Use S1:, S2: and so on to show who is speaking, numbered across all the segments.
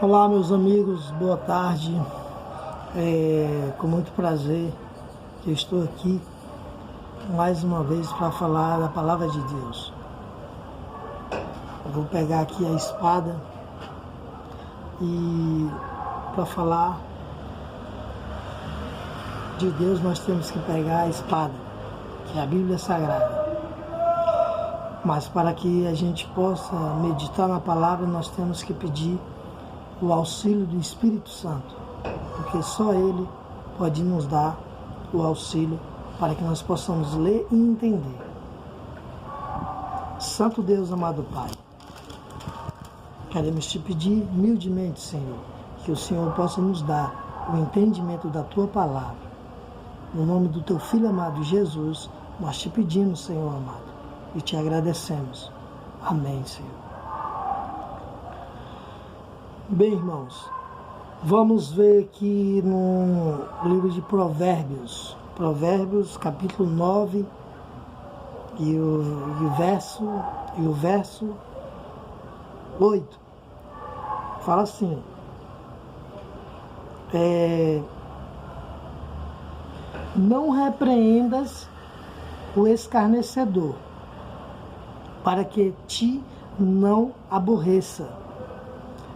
S1: Olá, meus amigos, boa tarde. Com muito prazer que eu estou aqui mais uma vez para falar da palavra de Deus. Eu vou pegar aqui a espada e para falar de Deus nós temos que pegar a espada, que é a Bíblia Sagrada. Mas para que a gente possa meditar na palavra, nós temos que pedir o auxílio do Espírito Santo, porque só Ele pode nos dar o auxílio para que nós possamos ler e entender. Santo Deus, amado Pai, queremos te pedir humildemente, Senhor, que o Senhor possa nos dar o entendimento da Tua palavra. No nome do Teu Filho amado Jesus, nós te pedimos, Senhor amado, e te agradecemos. Amém, Senhor. Bem, irmãos, vamos ver aqui no livro de Provérbios, capítulo 9, e o verso 8. Fala assim: não repreendas o escarnecedor, para que te não aborreça.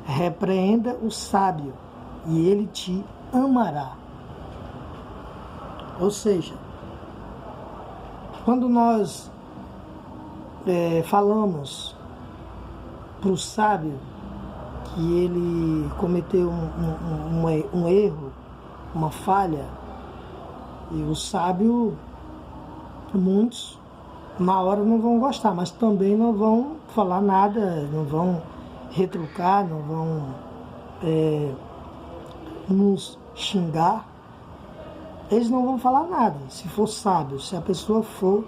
S1: Repreenda o sábio, e ele te amará. Ou seja, quando nós falamos para o sábio que ele cometeu um erro, uma falha, e o sábio, muitos na hora não vão gostar, mas também não vão falar nada, não vão retrucar, não vão nos xingar. Eles não vão falar nada, se for sábio, se a pessoa for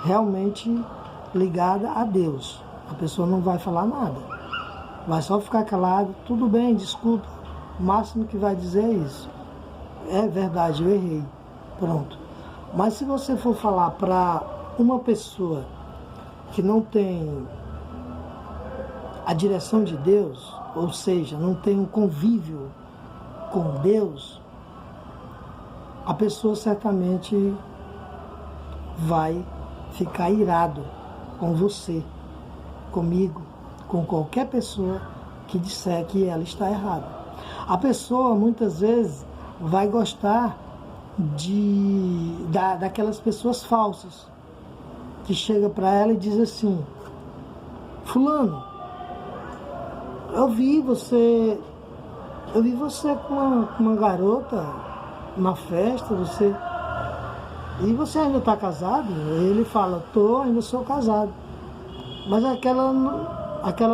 S1: realmente ligada a Deus. A pessoa não vai falar nada, vai só ficar calado. Tudo bem, desculpa, o máximo que vai dizer é isso. É verdade, eu errei, pronto. Mas se você for falar para uma pessoa que não tem a direção de Deus, ou seja, não tem um convívio com Deus, a pessoa certamente vai ficar irado com você, comigo, com qualquer pessoa que disser que ela está errada. A pessoa muitas vezes vai gostar daquelas pessoas falsas que chega para ela e diz assim: fulano, eu vi você com uma garota na festa, e você ainda está casado? Ele fala: ainda sou casado. Mas aquela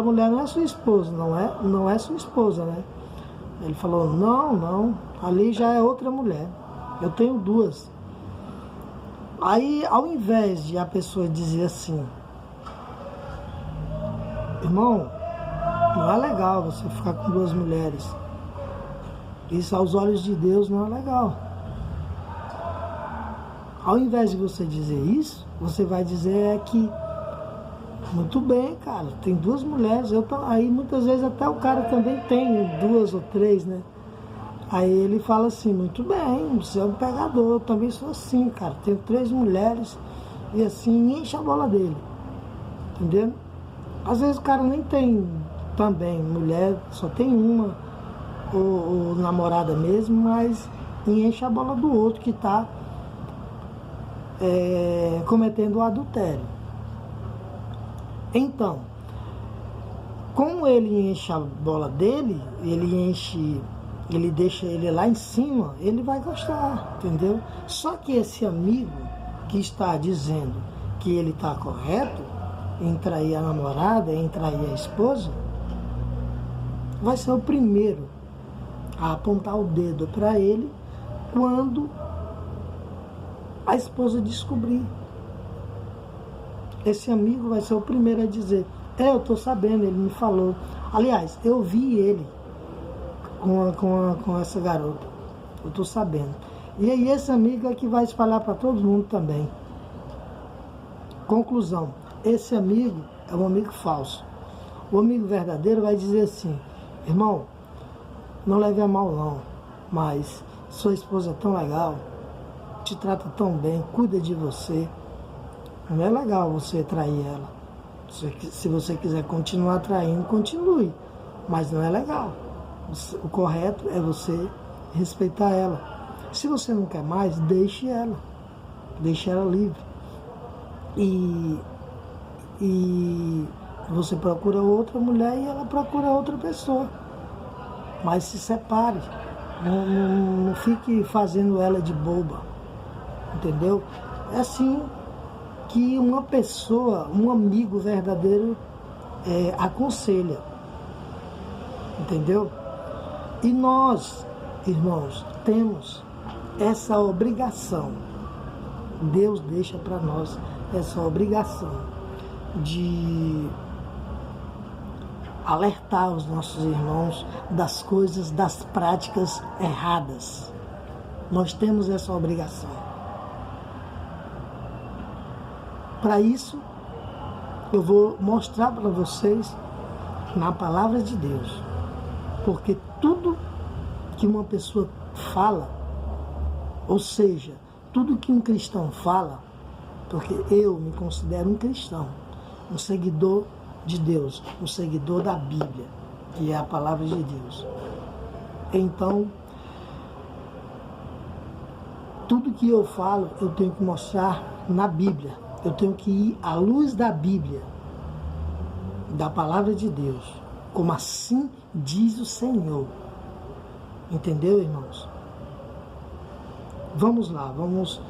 S1: mulher não é sua esposa, não é sua esposa, né? Ele falou: não, ali já é outra mulher, eu tenho duas. Aí, ao invés de a pessoa dizer assim: irmão, não é legal você ficar com duas mulheres. Isso aos olhos de Deus não é legal. Ao invés de você dizer isso, você vai dizer que muito bem, cara, tem duas mulheres. Aí muitas vezes até o cara também tem duas ou três, né? Aí ele fala assim: muito bem, você é um pegador, eu também sou assim, cara, tenho 3 mulheres, e assim enche a bola dele. Entendeu? Às vezes o cara nem tem também mulher, só tem uma, ou namorada mesmo, mas enche a bola do outro que está cometendo o adultério. Então, como ele enche a bola dele, ele deixa ele lá em cima, ele vai gostar, entendeu? Só que esse amigo que está dizendo que ele está correto em trair a namorada, em trair a esposa, vai ser o primeiro a apontar o dedo para ele quando a esposa descobrir. Esse amigo vai ser o primeiro a dizer: eu estou sabendo, ele me falou. Aliás, eu vi ele com essa garota, eu estou sabendo. E aí esse amigo é que vai espalhar para todo mundo também. Conclusão: esse amigo é um amigo falso. O amigo verdadeiro vai dizer assim: irmão, não leve a mal não, mas sua esposa é tão legal, te trata tão bem, cuida de você, não é legal você trair ela. Se você quiser continuar traindo, continue, mas não é legal. O correto é você respeitar ela. Se você não quer mais, deixe ela livre. E você procura outra mulher e ela procura outra pessoa. Mas se separe. Não fique fazendo ela de boba. Entendeu? É assim que uma pessoa, um amigo verdadeiro aconselha. Entendeu? E nós, irmãos, temos essa obrigação. Deus deixa para nós essa obrigação de alertar os nossos irmãos das coisas, das práticas erradas. Nós temos essa obrigação. Para isso, eu vou mostrar para vocês na palavra de Deus. Porque tudo que uma pessoa fala, ou seja, tudo que um cristão fala, porque eu me considero um cristão, um seguidor de Deus, um seguidor da Bíblia, que é a palavra de Deus. Então, tudo que eu falo, eu tenho que mostrar na Bíblia. Eu tenho que ir à luz da Bíblia, da palavra de Deus, como assim diz o Senhor. Entendeu, irmãos? Vamos lá, vamos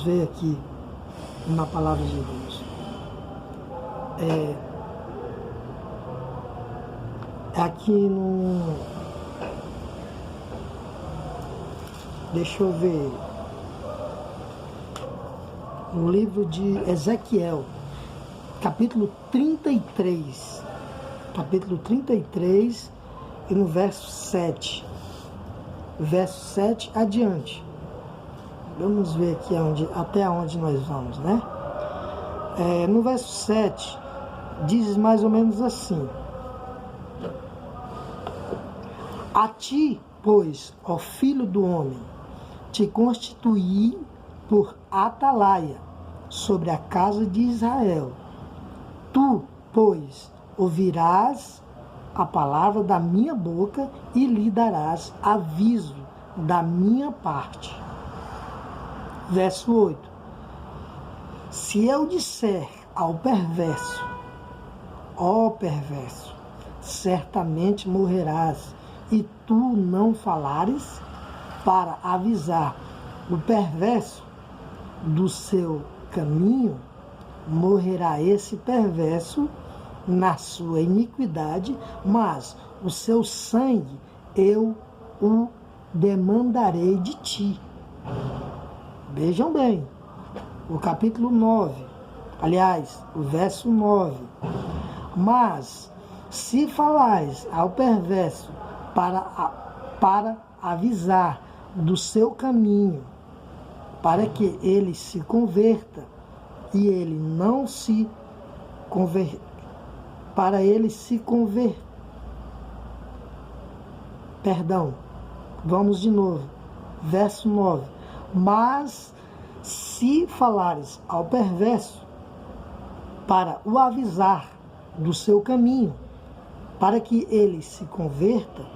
S1: ver aqui na palavra de Deus. Aqui no... Deixa eu ver. No livro de Ezequiel, capítulo 33. Capítulo 33 e no verso 7. Verso 7 adiante. Vamos ver aqui até onde nós vamos, né? No verso 7, diz mais ou menos assim: A ti, pois, ó filho do homem, te constituí por atalaia sobre a casa de Israel. Tu, pois, ouvirás a palavra da minha boca e lhe darás aviso da minha parte. Verso 8. Se eu disser ao perverso, ó perverso, certamente morrerás, e tu não falares para avisar o perverso do seu caminho, morrerá esse perverso na sua iniquidade, mas o seu sangue eu o demandarei de ti. Vejam bem, o capítulo 9, aliás, o verso 9. Mas se falais ao perverso para avisar do seu caminho, para que ele se converta, e ele não se converter, para ele se converter. Perdão, vamos de novo, verso 9. Mas se falares ao perverso para o avisar do seu caminho, para que ele se converta,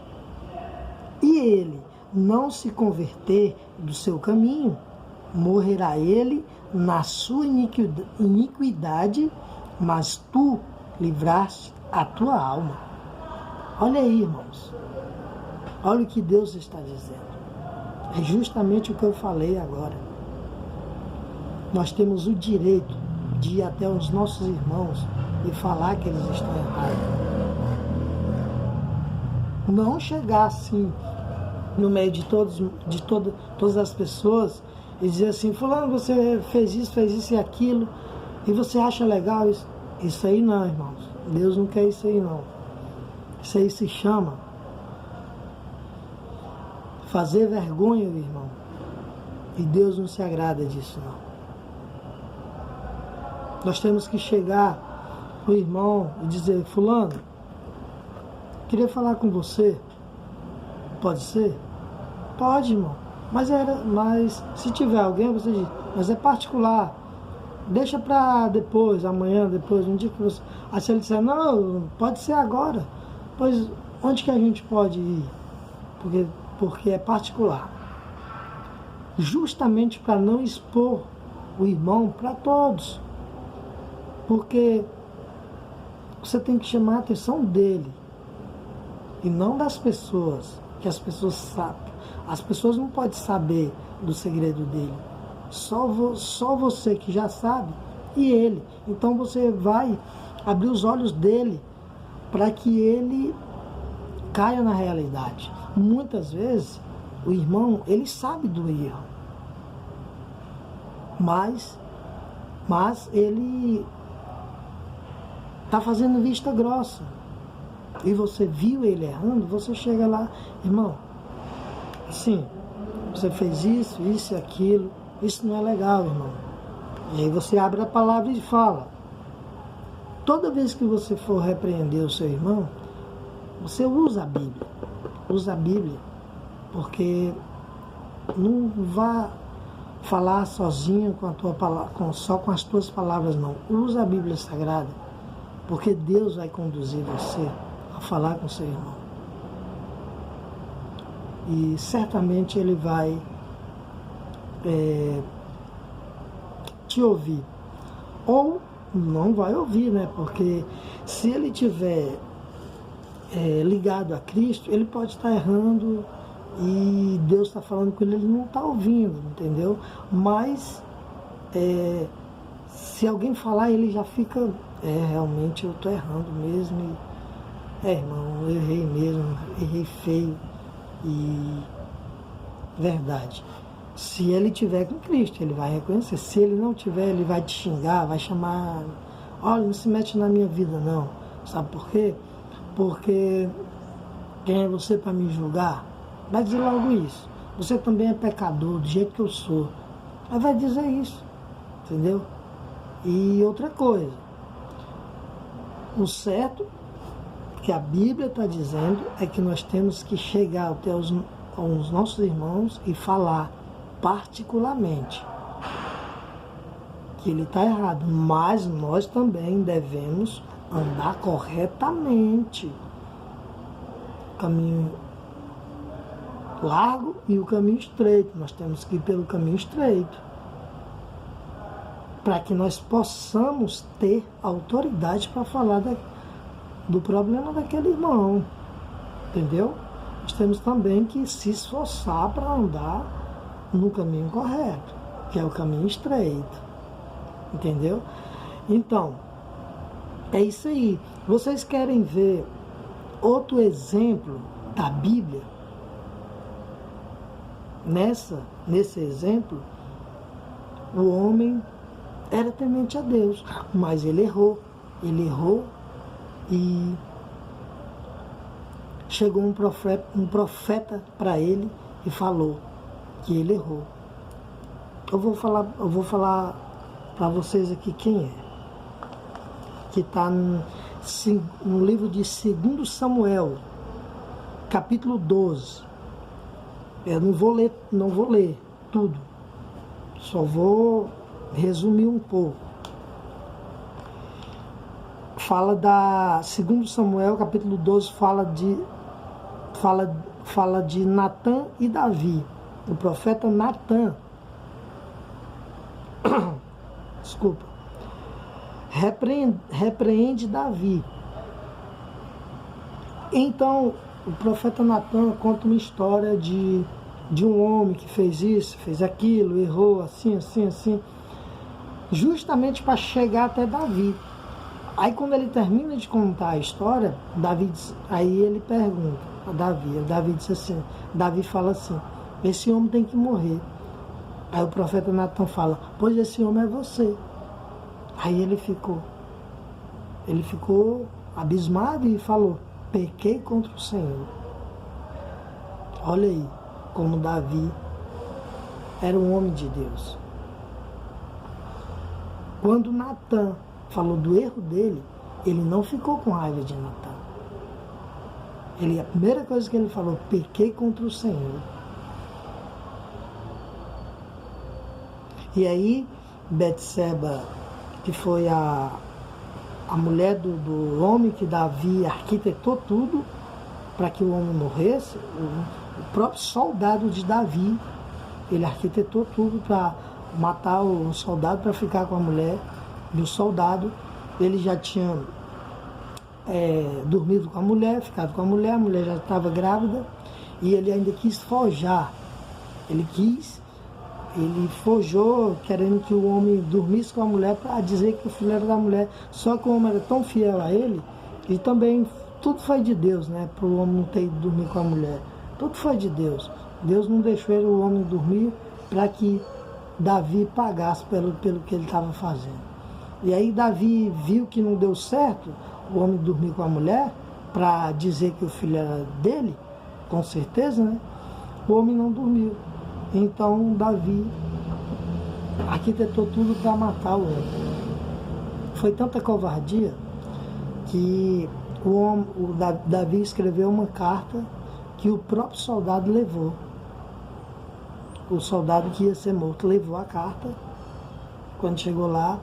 S1: e ele não se converter do seu caminho, morrerá ele na sua iniquidade, mas tu livraste a tua alma. Olha aí, irmãos. Olha o que Deus está dizendo. É justamente o que eu falei agora. Nós temos o direito de ir até os nossos irmãos e falar que eles estão errados. Não chegar assim no meio de todas as pessoas e dizer assim: fulano, você fez isso e aquilo, e você acha legal isso? Isso aí não, irmãos. Deus não quer isso aí não. Isso aí se chama fazer vergonha, irmão. E Deus não se agrada disso não. Nós temos que chegar pro irmão e dizer: fulano, queria falar com você. Pode ser? Pode, irmão. Mas se tiver alguém, você diz, mas é particular. Deixa para depois, amanhã, depois, um dia que você... Aí se ele disser, não, pode ser agora. Pois onde que a gente pode ir? Porque é particular. Justamente para não expor o irmão para todos. Porque você tem que chamar a atenção dele e não das pessoas, que as pessoas sabem. As pessoas não podem saber do segredo dele. Só você que já sabe e ele. Então você vai abrir os olhos dele para que ele caia na realidade. Muitas vezes o irmão, ele sabe do erro, mas ele está fazendo vista grossa. E você viu ele errando, você chega lá, irmão, assim, você fez isso e aquilo, isso não é legal, irmão. E aí você abre a palavra e fala. Toda vez que você for repreender o seu irmão, você usa a Bíblia. Usa a Bíblia, porque não vá falar sozinho com a tua palavra, só com as tuas palavras, não. Usa a Bíblia Sagrada, porque Deus vai conduzir você a falar com seu irmão. E certamente ele vai te ouvir. Ou não vai ouvir, né? Porque se ele tiver ligado a Cristo, ele pode estar errando e Deus está falando com ele, ele não está ouvindo, entendeu? Mas se alguém falar, ele já fica, realmente eu estou errando mesmo, irmão, eu errei mesmo, errei feio, e verdade. Se ele tiver com Cristo, ele vai reconhecer. Se ele não tiver, ele vai te xingar, vai chamar, olha, não se mete na minha vida não. Sabe por quê? Porque quem é você para me julgar? Vai dizer logo isso. Você também é pecador, do jeito que eu sou. Aí vai dizer isso, entendeu? E outra coisa, o certo que a Bíblia está dizendo é que nós temos que chegar até os nossos irmãos e falar particularmente que ele está errado, mas nós também devemos andar corretamente. O caminho largo e o caminho estreito. Nós temos que ir pelo caminho estreito, para que nós possamos ter autoridade para falar do problema daquele irmão, entendeu? Nós temos também que se esforçar para andar no caminho correto, que é o caminho estreito, entendeu? Então, é isso aí. Vocês querem ver outro exemplo da Bíblia? Nesse exemplo, o homem era temente a Deus, mas ele errou e chegou um profeta para ele e falou que ele errou. Eu vou falar para vocês aqui quem é. Que está no livro de 2 Samuel, capítulo 12. Eu não vou ler tudo, só vou resumir um pouco. Fala 2 Samuel, capítulo 12, fala de Natã e Davi. O profeta Natã, desculpa, repreende Davi. Então, o profeta Natã conta uma história de um homem que fez isso, fez aquilo, errou, assim, justamente para chegar até Davi. Aí quando ele termina de contar a história, aí ele pergunta a Davi diz assim, Davi fala assim, esse homem tem que morrer. Aí o profeta Natã fala, pois esse homem é você. Aí ele ficou abismado e falou, pequei contra o Senhor. Olha aí como Davi era um homem de Deus. Quando Natã falou do erro dele, ele não ficou com raiva de Natã. A primeira coisa que ele falou, pequei contra o Senhor. E aí, Betseba, que foi a mulher do homem que Davi arquitetou tudo para que o homem morresse, o próprio soldado de Davi, ele arquitetou tudo para matar o soldado para ficar com a mulher. E o soldado, ele já tinha dormido com a mulher, ficado com a mulher já estava grávida, e ele ainda quis forjar. Ele forjou, querendo que o homem dormisse com a mulher para dizer que o filho era da mulher. Só que o homem era tão fiel a ele, e também tudo foi de Deus, né? Para o homem não ter ido dormir com a mulher. Tudo foi de Deus. Deus não deixou o homem dormir para que Davi pagasse pelo que ele estava fazendo. E aí Davi viu que não deu certo o homem dormir com a mulher, para dizer que o filho era dele, com certeza, né? O homem não dormiu. Então Davi arquitetou tudo para matar o homem. Foi tanta covardia que Davi escreveu uma carta que o próprio soldado levou. O soldado que ia ser morto levou a carta. Quando chegou lá,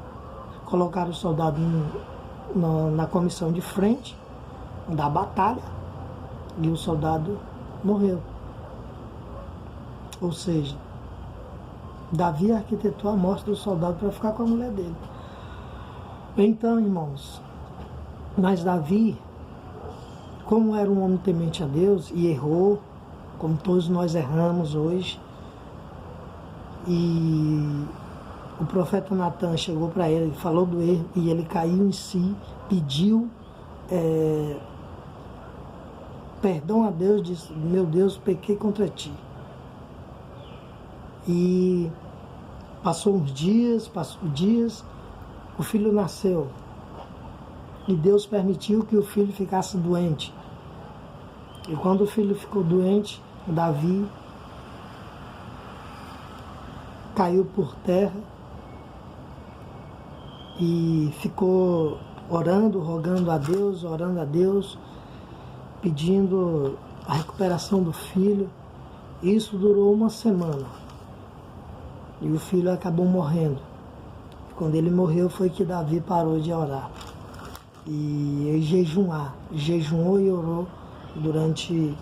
S1: colocaram o soldado na comissão de frente da batalha e o soldado morreu. Ou seja, Davi arquitetou a morte do soldado para ficar com a mulher dele. Então, irmãos, mas Davi, como era um homem temente a Deus e errou, como todos nós erramos hoje, e o profeta Natan chegou para ele, falou do erro, e ele caiu em si, pediu perdão a Deus, disse: meu Deus, pequei contra ti. E passou uns dias, o filho nasceu. E Deus permitiu que o filho ficasse doente. E quando o filho ficou doente, Davi caiu por terra e ficou orando a Deus, pedindo a recuperação do filho. Isso durou uma semana. E o filho acabou morrendo. Quando ele morreu foi que Davi parou de orar. E jejuou e orou durante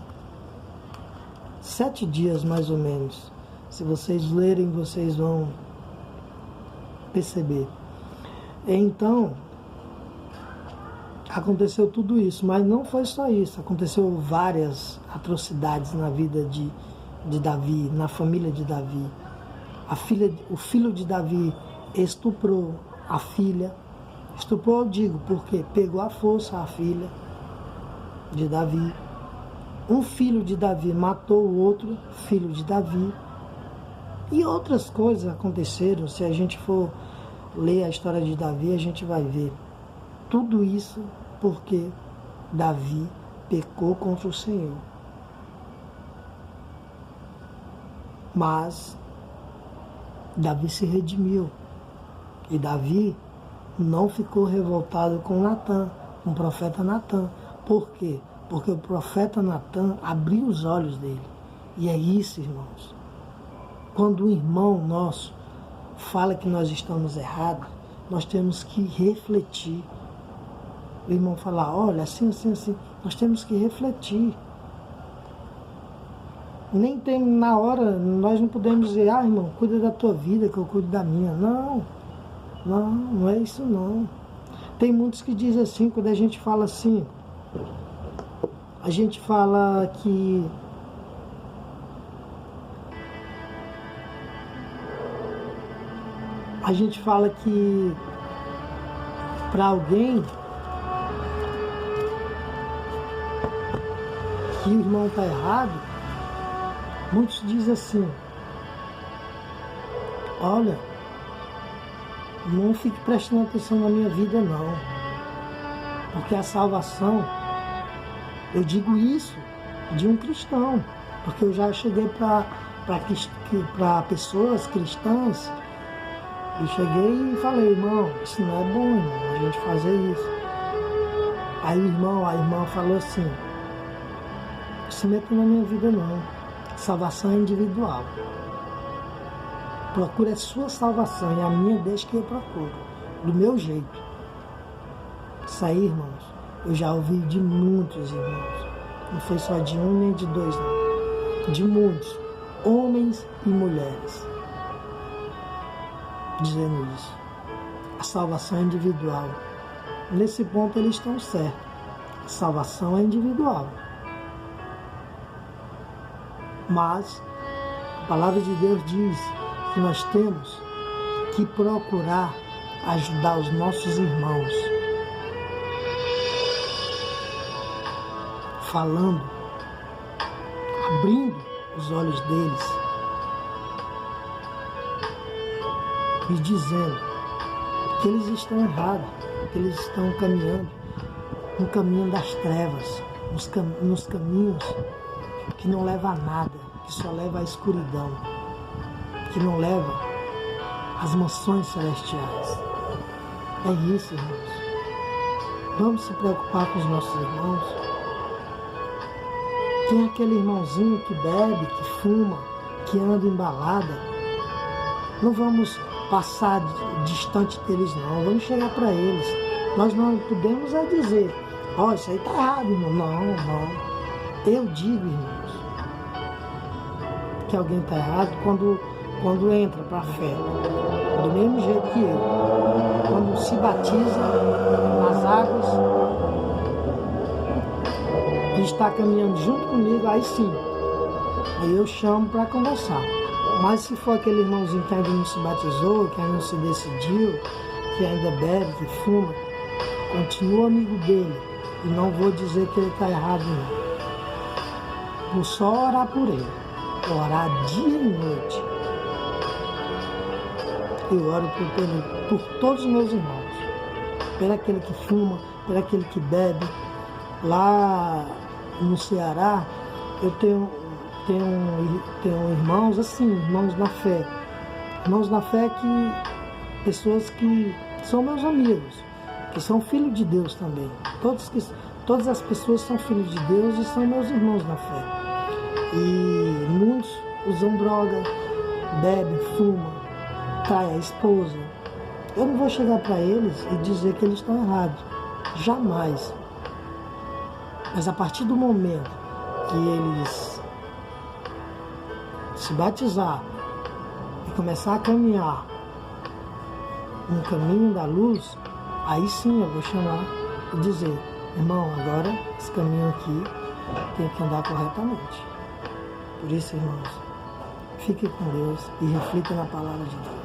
S1: 7 dias mais ou menos. Se vocês lerem, vocês vão perceber. Então, aconteceu tudo isso, mas não foi só isso. Aconteceu várias atrocidades na vida de Davi, na família de Davi. O filho de Davi estuprou a filha. Estuprou, eu digo, porque pegou à força a filha de Davi. Um filho de Davi matou o outro filho de Davi. E outras coisas aconteceram. Se a gente for ler a história de Davi, a gente vai ver. Tudo isso porque Davi pecou contra o Senhor. Mas Davi se redimiu. E Davi não ficou revoltado com Natan, com o profeta Natan. Por quê? Porque o profeta Natan abriu os olhos dele. E é isso, irmãos. Quando um irmão nosso fala que nós estamos errados, nós temos que refletir. O irmão falar: olha, assim, nós temos que refletir. Nem tem na hora, nós não podemos dizer: ah, irmão, cuida da tua vida que eu cuido da minha. Não é isso não. Tem muitos que dizem assim, quando a gente fala assim, a gente fala que para alguém que o irmão está errado, muitos dizem assim: olha, não fique prestando atenção na minha vida não, porque a salvação, eu digo isso de um cristão, porque eu já cheguei para pessoas cristãs, eu cheguei e falei: irmão, isso não é bom, irmão, a gente fazer isso. Aí a irmã falou assim: Não se meta na minha vida, não. Salvação é individual. Procura a sua salvação e a minha deixa que eu procuro. Do meu jeito. Isso aí, irmãos, eu já ouvi de muitos irmãos. Não foi só de um nem de dois, não. De muitos. Homens e mulheres. Dizendo isso. A salvação é individual. Nesse ponto eles estão certos. A salvação é individual. Mas a palavra de Deus diz que nós temos que procurar ajudar os nossos irmãos. Falando, abrindo os olhos deles e dizendo que eles estão errados, que eles estão caminhando no caminho das trevas, nos caminhos que não leva a nada, que só leva à escuridão, que não leva às mansões celestiais. É isso, irmãos. Vamos se preocupar com os nossos irmãos. Tem aquele irmãozinho que bebe, que fuma, que anda embalada. Não vamos passar distante deles, não. Vamos chegar para eles. Nós não podemos dizer, ó, isso aí tá errado, irmão. Não. Eu digo, irmãos, que alguém está errado quando entra para a fé. Do mesmo jeito que eu. Quando se batiza nas águas e está caminhando junto comigo, aí sim. Aí eu chamo para conversar. Mas se for aquele irmãozinho que ainda não se batizou, que ainda não se decidiu, que ainda bebe, que fuma, continua amigo dele. E não vou dizer que ele está errado, não. Vou só orar por ele. Orar dia e noite. Eu oro por todos os meus irmãos. Por aquele que fuma, por aquele que bebe. Lá no Ceará, eu tenho irmãos assim, irmãos na fé. Irmãos na fé que pessoas que são meus amigos, que são filhos de Deus também. Todas as pessoas são filhos de Deus e são meus irmãos na fé. E muitos usam droga, bebem, fumam, traem a esposa. Eu não vou chegar para eles e dizer que eles estão errados. Jamais. Mas a partir do momento que eles se batizar e começar a caminhar no caminho da luz, aí sim eu vou chamar e dizer, irmão, agora esse caminho aqui tem que andar corretamente. Por isso, irmãos, fique com Deus e reflita na palavra de Deus.